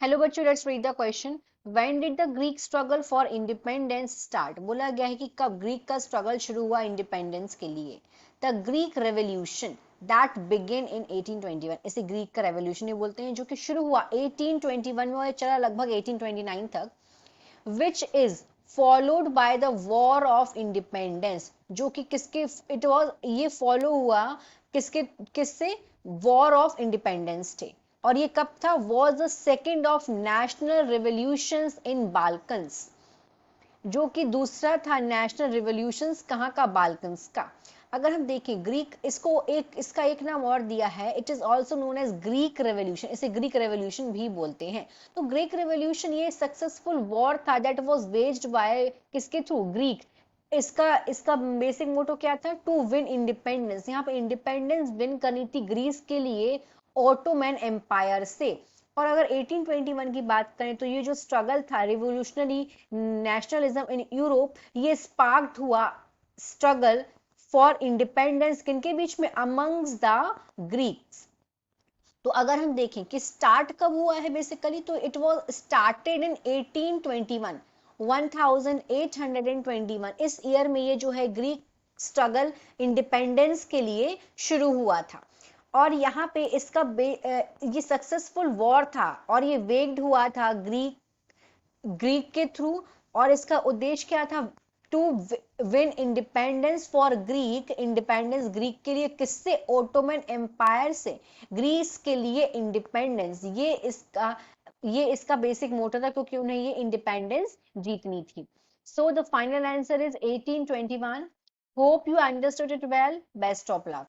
Hello बच्चों, let's read the question. When did the Greek struggle for independence start? बोला गया है कि कब ग्रीक का स्ट्रगल शुरू हुआ इंडिपेंडेंस के लिए। The Greek revolution that begin in 1821, इसे ग्रीक का रेवोल्यूशन ही बोलते हैं, जो कि शुरू हुआ 1821 में और चला लगभग 1829 तक, which is followed by the war of independence, जो कि किसके इट वॉज ये फॉलो हुआ, किसके किससे? वॉर ऑफ इंडिपेंडेंस थे। और ये कब था? Was the second of national revolutions in Balkans, जो कि दूसरा था नेशनल रिवोल्यूशंस कहाँ का? बाल्कन्स का। अगर हम देखें ग्रीक, इसको एक इसका एक नाम और दिया है, it is also known as Greek revolution, इसे ग्रीक रेवोल्यूशन भी बोलते हैं। तो ग्रीक रेवोल्यूशन ये सक्सेसफुल वॉर था दैट वाज वेज्ड बाय किसके थ्रू? ग्रीक। इसका इसका बेसिक मोटो क्या था? To win independence. यहाँ पे इंडिपेंडेंस विन करनी थी ग्रीस के लिए ऑटोमैन एम्पायर से। और अगर 1821 की बात करें तो ये जो स्ट्रगल था रिवोल्यूशनरी नेशनलिज्म इन यूरोप, ये स्पार्क्ड हुआ स्ट्रगल फॉर इंडिपेंडेंस किनके बीच में? Amongst the Greeks. तो अगर हम देखें कि स्टार्ट कब हुआ है बेसिकली, तो इट वाज स्टार्टेड इन 1821, 1821। इस ईयर में ये जो है ग्रीक स्ट्रगल इंडिपेंडेंस के लिए शुरू हुआ था। और यहाँ पे इसका ये सक्सेसफुल वॉर था और ये वेग्ड हुआ था ग्रीक ग्रीक के थ्रू। और इसका उद्देश्य क्या था? To win independence for Greek, independence Greek के लिए किससे? ओटोमन एम्पायर से। ग्रीस के लिए इंडिपेंडेंस, ये इसका बेसिक मोटो था, क्योंकि उन्हें ये इंडिपेंडेंस जीतनी थी। So the final answer is 1821। Hope you understood it well. Best of luck.